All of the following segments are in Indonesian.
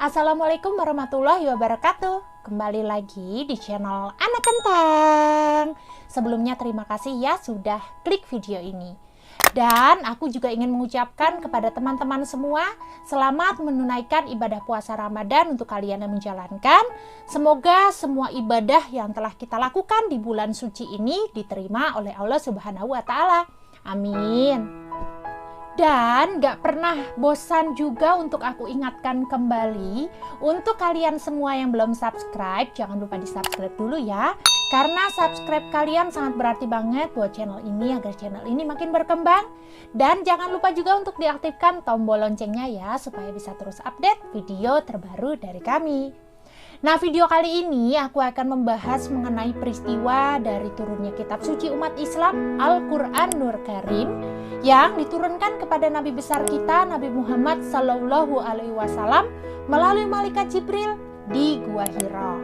Assalamualaikum warahmatullahi wabarakatuh. Kembali lagi di channel Anak Kentang. Sebelumnya terima kasih ya sudah klik video ini. Dan aku juga ingin mengucapkan kepada teman-teman semua, selamat menunaikan ibadah puasa Ramadan untuk kalian yang menjalankan. Semoga semua ibadah yang telah kita lakukan di bulan suci ini diterima oleh Allah Subhanahu wa Ta'ala. Amin. Dan gak pernah bosan juga untuk aku ingatkan kembali, untuk kalian semua yang belum subscribe, jangan lupa di subscribe dulu ya. Karena subscribe kalian sangat berarti banget buat channel ini, agar channel ini makin berkembang. Dan jangan lupa juga untuk diaktifkan tombol loncengnya ya, supaya bisa terus update video terbaru dari kami. Nah, video kali ini aku akan membahas mengenai peristiwa dari turunnya kitab suci umat Islam, Al-Quran Nur Karim, yang diturunkan kepada Nabi besar kita, Nabi Muhammad Sallallahu Alaihi Wasallam melalui malaikat Jibril di Gua Hira.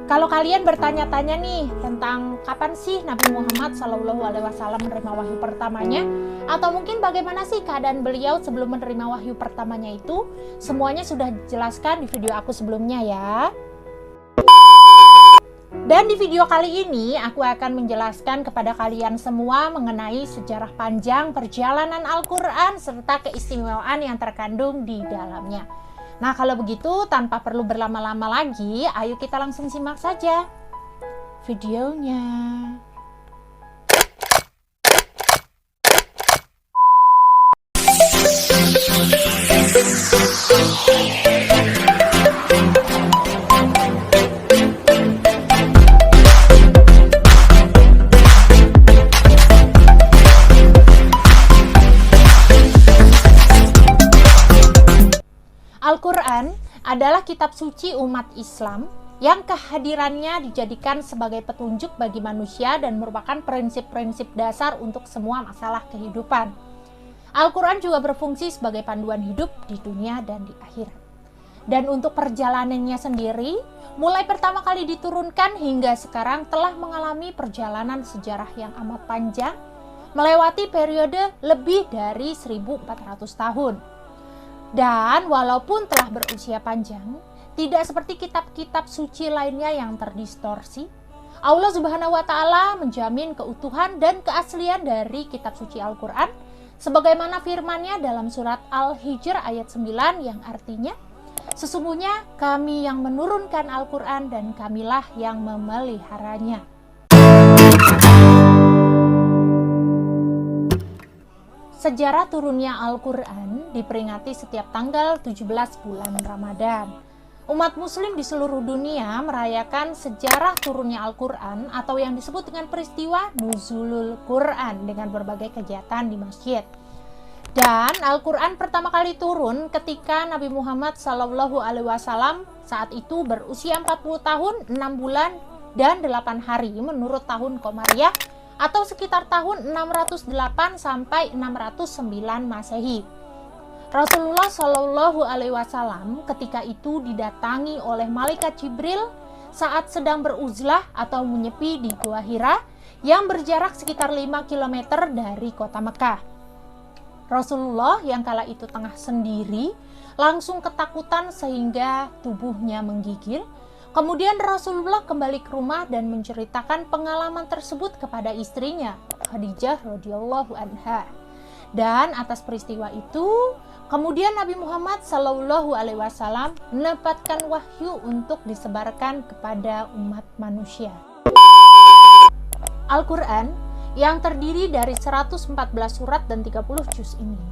Kalau kalian bertanya-tanya nih tentang kapan sih Nabi Muhammad Sallallahu Alaihi Wasallam menerima wahyu pertamanya, atau mungkin bagaimana sih keadaan beliau sebelum menerima wahyu pertamanya itu, semuanya sudah dijelaskan di video aku sebelumnya ya. Dan di video kali ini aku akan menjelaskan kepada kalian semua mengenai sejarah panjang perjalanan Al-Quran serta keistimewaan yang terkandung di dalamnya. Nah, kalau begitu tanpa perlu berlama-lama lagi, ayo kita langsung simak saja videonya. Al-Quran adalah kitab suci umat Islam yang kehadirannya dijadikan sebagai petunjuk bagi manusia dan merupakan prinsip-prinsip dasar untuk semua masalah kehidupan. Al-Quran juga berfungsi sebagai panduan hidup di dunia dan di akhirat. Dan untuk perjalanannya sendiri, mulai pertama kali diturunkan hingga sekarang telah mengalami perjalanan sejarah yang amat panjang, melewati periode lebih dari 1400 tahun. Dan walaupun telah berusia panjang, tidak seperti kitab-kitab suci lainnya yang terdistorsi, Allah Subhanahu wa Ta'ala menjamin keutuhan dan keaslian dari kitab suci Al-Quran, sebagaimana firman-Nya dalam surat Al-Hijr ayat 9 yang artinya, sesungguhnya kami yang menurunkan Al-Quran dan kamilah yang memeliharanya. Sejarah turunnya Al-Quran diperingati setiap tanggal 17 bulan Ramadan. Umat muslim di seluruh dunia merayakan sejarah turunnya Al-Quran atau yang disebut dengan peristiwa Nuzulul Quran dengan berbagai kegiatan di masjid. Dan Al-Quran pertama kali turun ketika Nabi Muhammad Sallallahu Alaihi Wasallam saat itu berusia 40 tahun, 6 bulan, dan 8 hari menurut tahun Komariah, atau sekitar tahun 608 sampai 609 Masehi. Rasulullah Shallallahu Alaihi Wasallam ketika itu didatangi oleh malaikat Jibril saat sedang beruzlah atau menyepi di Gua Hira yang berjarak sekitar 5 km dari kota Mekah. Rasulullah yang kala itu tengah sendiri langsung ketakutan sehingga tubuhnya menggigil. Kemudian Rasulullah kembali ke rumah dan menceritakan pengalaman tersebut kepada istrinya, Khadijah radhiyallahu anha. Dan atas peristiwa itu, kemudian Nabi Muhammad Sallallahu Alaihi Wasallam mendapatkan wahyu untuk disebarkan kepada umat manusia. Al-Quran yang terdiri dari 114 surat dan 30 juz ini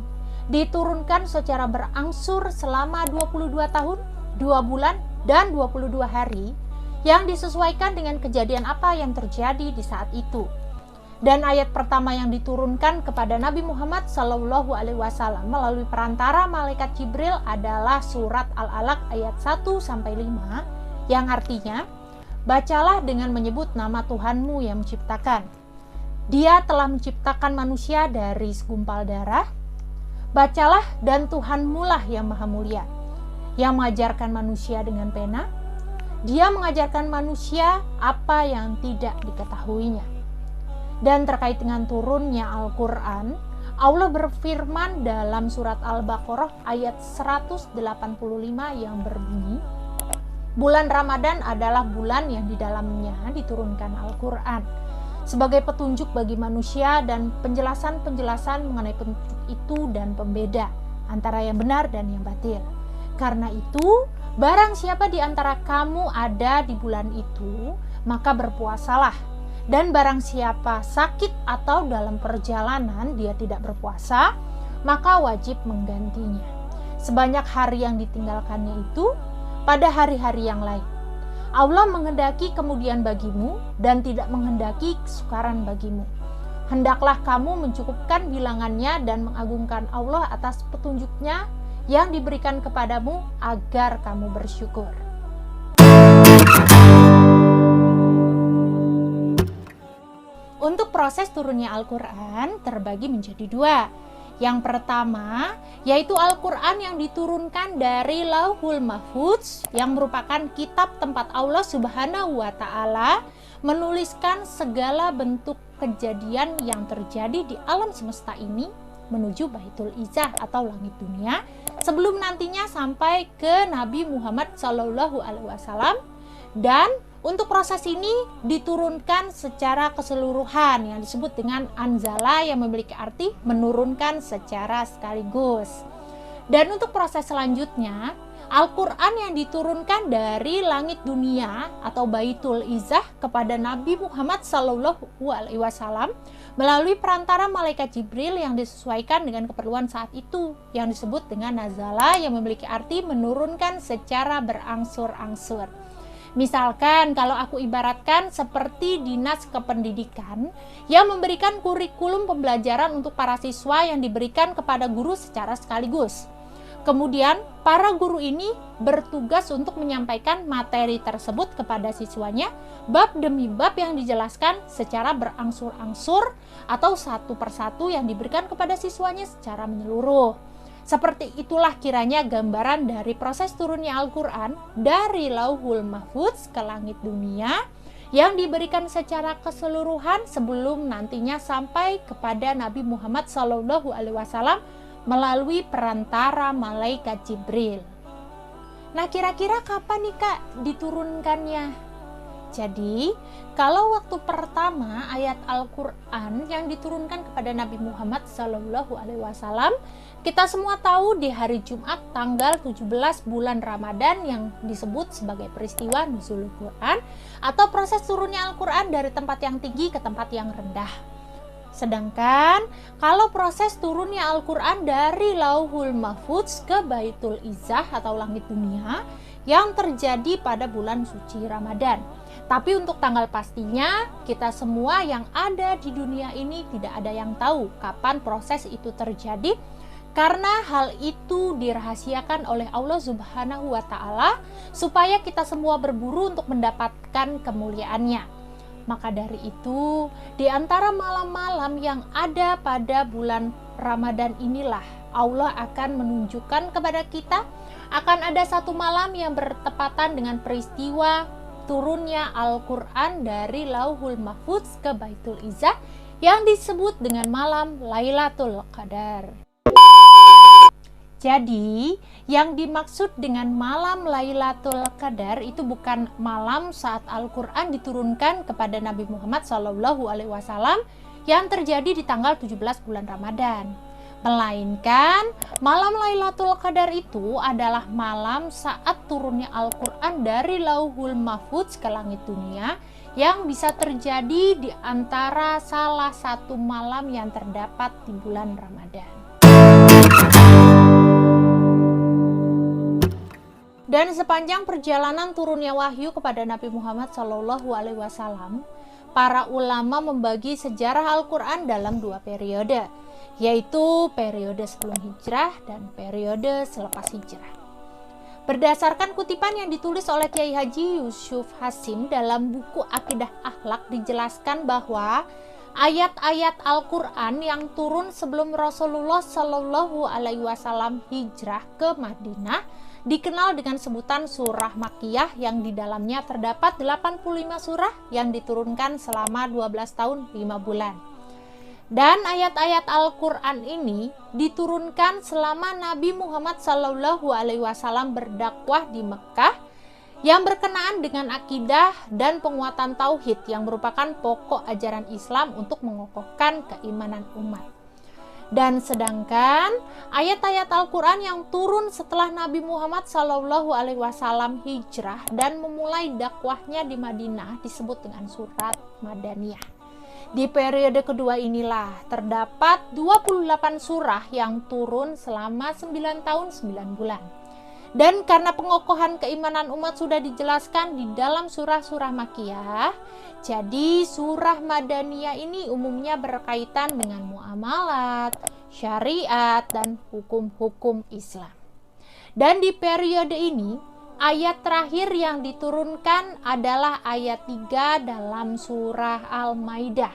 diturunkan secara berangsur selama 22 tahun, 2 bulan, dan 22 hari yang disesuaikan dengan kejadian apa yang terjadi di saat itu. Dan ayat pertama yang diturunkan kepada Nabi Muhammad Sallallahu Alaihi Wasallam melalui perantara malaikat Jibril adalah surat Al-Alaq ayat 1-5 yang artinya, bacalah dengan menyebut nama Tuhanmu yang menciptakan. Dia telah menciptakan manusia dari segumpal darah. Bacalah, dan Tuhanmu lah yang maha mulia, yang mengajarkan manusia dengan pena. Dia mengajarkan manusia apa yang tidak diketahuinya. Dan terkait dengan turunnya Al-Quran, Allah berfirman dalam surat Al-Baqarah ayat 185 yang berbunyi, bulan Ramadan adalah bulan yang di dalamnya diturunkan Al-Quran sebagai petunjuk bagi manusia dan penjelasan-penjelasan mengenai petunjuk itu dan pembeda antara yang benar dan yang batil. Karena itu, barang siapa di antara kamu ada di bulan itu, maka berpuasalah. Dan barang siapa sakit atau dalam perjalanan dia tidak berpuasa, maka wajib menggantinya sebanyak hari yang ditinggalkannya itu pada hari-hari yang lain. Allah menghendaki kemudian bagimu dan tidak menghendaki kesukaran bagimu. Hendaklah kamu mencukupkan bilangannya dan mengagungkan Allah atas petunjuknya yang diberikan kepadamu agar kamu bersyukur. Untuk proses turunnya Al-Quran terbagi menjadi dua. Yang pertama, yaitu Al-Quran yang diturunkan dari Lauhul Mahfuz, yang merupakan kitab tempat Allah Subhanahu wa Ta'ala menuliskan segala bentuk kejadian yang terjadi di alam semesta ini menuju Baitul Izzah atau langit dunia, sebelum nantinya sampai ke Nabi Muhammad SAW. Dan untuk proses ini diturunkan secara keseluruhan yang disebut dengan anzala, yang memiliki arti menurunkan secara sekaligus. Dan untuk proses selanjutnya, Al-Quran yang diturunkan dari langit dunia atau Baitul Izzah kepada Nabi Muhammad SAW melalui perantara malaikat Jibril yang disesuaikan dengan keperluan saat itu, yang disebut dengan nazala, yang memiliki arti menurunkan secara berangsur-angsur. Misalkan kalau aku ibaratkan seperti dinas kependidikan yang memberikan kurikulum pembelajaran untuk para siswa yang diberikan kepada guru secara sekaligus. Kemudian para guru ini bertugas untuk menyampaikan materi tersebut kepada siswanya bab demi bab yang dijelaskan secara berangsur-angsur atau satu persatu yang diberikan kepada siswanya secara menyeluruh. Seperti itulah kiranya gambaran dari proses turunnya Al-Quran dari Lauhul Mahfuz ke langit dunia yang diberikan secara keseluruhan sebelum nantinya sampai kepada Nabi Muhammad SAW melalui perantara malaikat Jibril. Nah, kira-kira kapan nih Kak diturunkannya? Jadi, kalau waktu pertama ayat Al-Quran yang diturunkan kepada Nabi Muhammad SAW, kita semua tahu di hari Jumat tanggal 17 bulan Ramadan yang disebut sebagai peristiwa Nuzulul Quran atau proses turunnya Al-Quran dari tempat yang tinggi ke tempat yang rendah. Sedangkan kalau proses turunnya Al-Quran dari Lauhul Mahfuz ke Baitul Izzah atau langit dunia yang terjadi pada bulan suci Ramadan. Tapi untuk tanggal pastinya, kita semua yang ada di dunia ini tidak ada yang tahu kapan proses itu terjadi, karena hal itu dirahasiakan oleh Allah Subhanahu wa Ta'ala supaya kita semua berburu untuk mendapatkan kemuliaannya. Maka dari itu, di antara malam-malam yang ada pada bulan Ramadan inilah Allah akan menunjukkan kepada kita akan ada satu malam yang bertepatan dengan peristiwa turunnya Al-Quran dari Lauhul Mahfuz ke Baitul Izzah yang disebut dengan malam Lailatul Qadar. Jadi, yang dimaksud dengan malam Lailatul Qadar itu bukan malam saat Al-Quran diturunkan kepada Nabi Muhammad SAW yang terjadi di tanggal 17 bulan Ramadan. Melainkan malam Lailatul Qadar itu adalah malam saat turunnya Al-Quran dari Lauhul Mahfuz ke langit dunia yang bisa terjadi di antara salah satu malam yang terdapat di bulan Ramadan. Dan sepanjang perjalanan turunnya wahyu kepada Nabi Muhammad SAW, para ulama membagi sejarah Al-Quran dalam dua periode, yaitu periode sebelum hijrah dan periode selepas hijrah. Berdasarkan kutipan yang ditulis oleh Kiai Haji Yusuf Hasim dalam buku Akidah Akhlak, dijelaskan bahwa ayat-ayat Al-Quran yang turun sebelum Rasulullah SAW hijrah ke Madinah dikenal dengan sebutan surah Makkiyah yang di dalamnya terdapat 85 surah yang diturunkan selama 12 tahun 5 bulan. Dan ayat-ayat Al-Quran ini diturunkan selama Nabi Muhammad SAW berdakwah di Mekah yang berkenaan dengan akidah dan penguatan tauhid yang merupakan pokok ajaran Islam untuk mengokohkan keimanan umat. Dan sedangkan ayat-ayat Al-Quran yang turun setelah Nabi Muhammad SAW hijrah dan memulai dakwahnya di Madinah disebut dengan surat Madaniyah. Di periode kedua inilah terdapat 28 surah yang turun selama 9 tahun 9 bulan. Dan karena pengokohan keimanan umat sudah dijelaskan di dalam surah-surah Makkiyah, jadi surah Madaniyah ini umumnya berkaitan dengan muamalat, syariat, dan hukum-hukum Islam. Dan di periode ini, ayat terakhir yang diturunkan adalah ayat 3 dalam surah Al-Maidah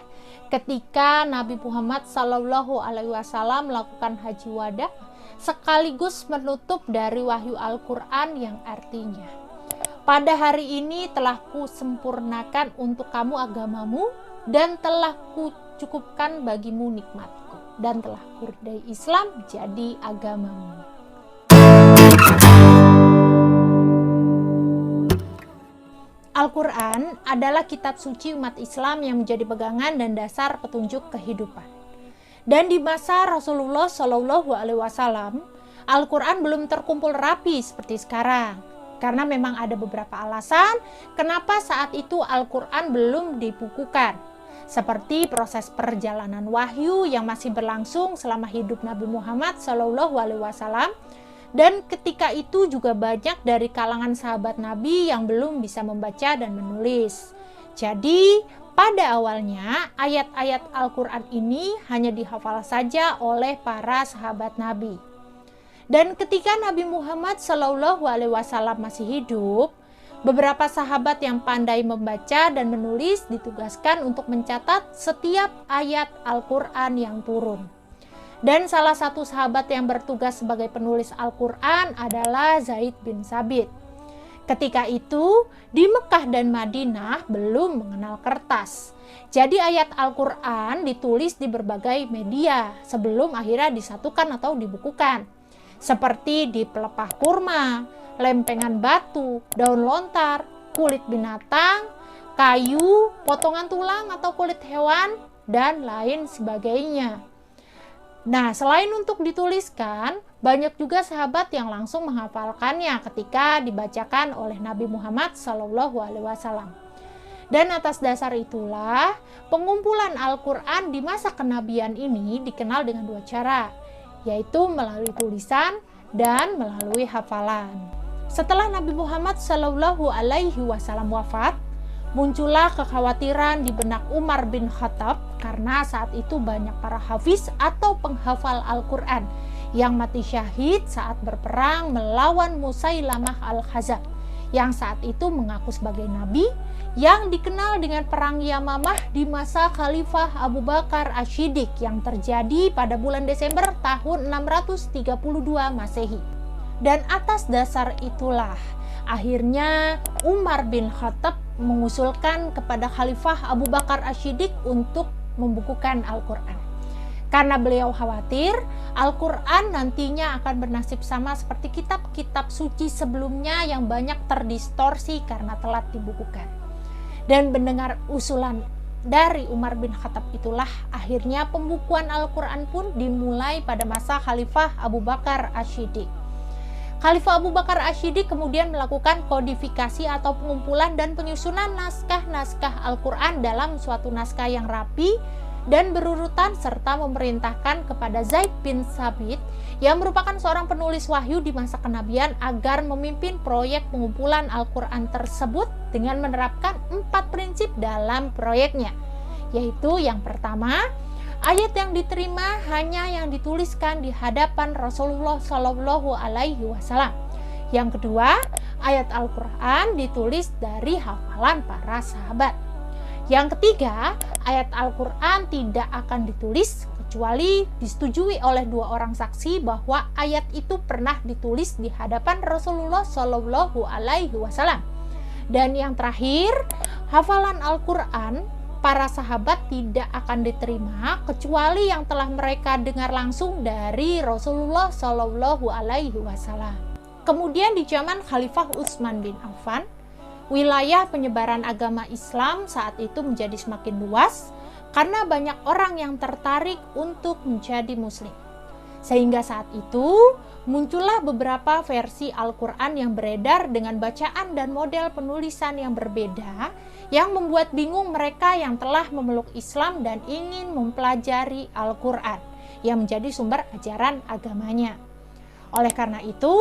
ketika Nabi Muhammad SAW melakukan haji wada sekaligus menutup dari wahyu Al-Quran yang artinya, pada hari ini telah kusempurnakan untuk kamu agamamu dan telah kucukupkan bagimu nikmatku dan telah kuridai Islam jadi agamamu. Al-Quran adalah kitab suci umat Islam yang menjadi pegangan dan dasar petunjuk kehidupan. Dan di masa Rasulullah SAW, Al-Quran belum terkumpul rapi seperti sekarang. Karena memang ada beberapa alasan kenapa saat itu Al-Quran belum dibukukan. Seperti proses perjalanan wahyu yang masih berlangsung selama hidup Nabi Muhammad SAW. Dan ketika itu juga banyak dari kalangan sahabat Nabi yang belum bisa membaca dan menulis. Jadi pada awalnya ayat-ayat Al-Quran ini hanya dihafal saja oleh para sahabat Nabi. Dan ketika Nabi Muhammad SAW masih hidup, beberapa sahabat yang pandai membaca dan menulis ditugaskan untuk mencatat setiap ayat Al-Quran yang turun. Dan salah satu sahabat yang bertugas sebagai penulis Al-Quran adalah Zaid bin Sabit. Ketika itu, di Mekah dan Madinah belum mengenal kertas. Jadi ayat Al-Quran ditulis di berbagai media sebelum akhirnya disatukan atau dibukukan. Seperti di pelepah kurma, lempengan batu, daun lontar, kulit binatang, kayu, potongan tulang atau kulit hewan, dan lain sebagainya. Nah, selain untuk dituliskan, banyak juga sahabat yang langsung menghafalkannya ketika dibacakan oleh Nabi Muhammad SAW. Dan atas dasar itulah, pengumpulan Al-Quran di masa kenabian ini dikenal dengan dua cara, yaitu melalui tulisan dan melalui hafalan. Setelah Nabi Muhammad SAW wafat, muncullah kekhawatiran di benak Umar bin Khattab karena saat itu banyak para hafiz atau penghafal Al-Quran yang mati syahid saat berperang melawan Musailamah al-Khazzab yang saat itu mengaku sebagai nabi yang dikenal dengan perang Yamamah di masa Khalifah Abu Bakar Asy-Syiddiq yang terjadi pada bulan Desember tahun 632 Masehi. Dan atas dasar itulah akhirnya Umar bin Khattab mengusulkan kepada Khalifah Abu Bakar Asy-Syiddiq untuk membukukan Al-Quran. Karena beliau khawatir Al-Quran nantinya akan bernasib sama seperti kitab-kitab suci sebelumnya yang banyak terdistorsi karena telat dibukukan. Dan mendengar usulan dari Umar bin Khattab itulah akhirnya pembukuan Al-Quran pun dimulai pada masa Khalifah Abu Bakar Asy-Syiddiq. Khalifah Abu Bakar Asy-Syiddiq kemudian melakukan kodifikasi atau pengumpulan dan penyusunan naskah-naskah Al-Quran dalam suatu naskah yang rapi dan berurutan serta memerintahkan kepada Zaid bin Sabit yang merupakan seorang penulis wahyu di masa kenabian agar memimpin proyek pengumpulan Al-Quran tersebut dengan menerapkan 4 prinsip dalam proyeknya, yaitu yang pertama, ayat yang diterima hanya yang dituliskan di hadapan Rasulullah SAW. Yang kedua, ayat Al-Quran ditulis dari hafalan para sahabat. Yang ketiga, ayat Al-Quran tidak akan ditulis kecuali disetujui oleh 2 orang saksi bahwa ayat itu pernah ditulis di hadapan Rasulullah SAW. Dan yang terakhir, hafalan Al-Quran para sahabat tidak akan diterima kecuali yang telah mereka dengar langsung dari Rasulullah Shallallahu Alaihi Wasallam. Kemudian di zaman Khalifah Utsman bin Affan, wilayah penyebaran agama Islam saat itu menjadi semakin luas karena banyak orang yang tertarik untuk menjadi muslim. Sehingga saat itu muncullah beberapa versi Al-Quran yang beredar dengan bacaan dan model penulisan yang berbeda yang membuat bingung mereka yang telah memeluk Islam dan ingin mempelajari Al-Quran yang menjadi sumber ajaran agamanya. Oleh karena itu,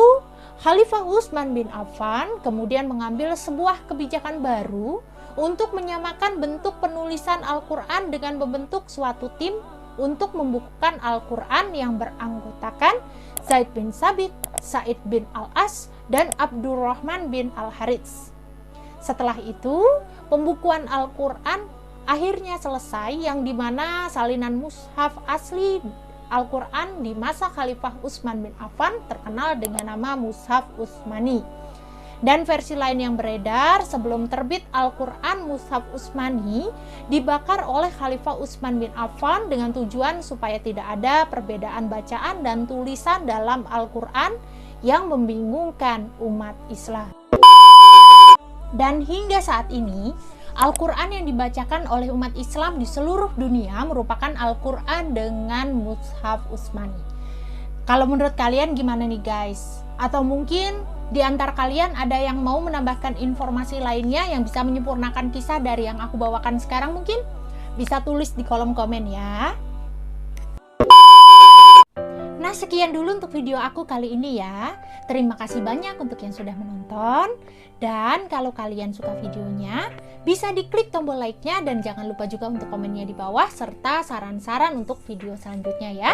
Khalifah Utsman bin Affan kemudian mengambil sebuah kebijakan baru untuk menyamakan bentuk penulisan Al-Quran dengan membentuk suatu tim untuk membukukan Al-Quran yang beranggotakan Zaid bin Sabit, Sa'id bin Al-As, dan Abdurrahman bin Al-Harits. Setelah itu, pembukuan Al-Quran akhirnya selesai, yang dimana salinan mushaf asli Al-Quran di masa Khalifah Utsman bin Affan terkenal dengan nama Mushaf Utsmani. Dan versi lain yang beredar sebelum terbit Al-Quran Mushaf Utsmani dibakar oleh Khalifah Utsman bin Affan dengan tujuan supaya tidak ada perbedaan bacaan dan tulisan dalam Al-Quran yang membingungkan umat Islam. Dan hingga saat ini, Al-Quran yang dibacakan oleh umat Islam di seluruh dunia merupakan Al-Quran dengan Mushaf Utsmani. Kalau menurut kalian gimana nih guys? Atau mungkin di antara kalian ada yang mau menambahkan informasi lainnya yang bisa menyempurnakan kisah dari yang aku bawakan sekarang mungkin? Bisa tulis di kolom komen ya. Nah, sekian dulu untuk video aku kali ini ya. Terima kasih banyak untuk yang sudah menonton. Dan kalau kalian suka videonya, bisa diklik tombol like-nya dan jangan lupa juga untuk komennya di bawah serta saran-saran untuk video selanjutnya ya.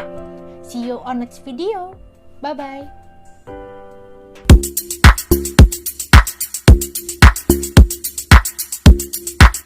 See you on next video. Bye-bye.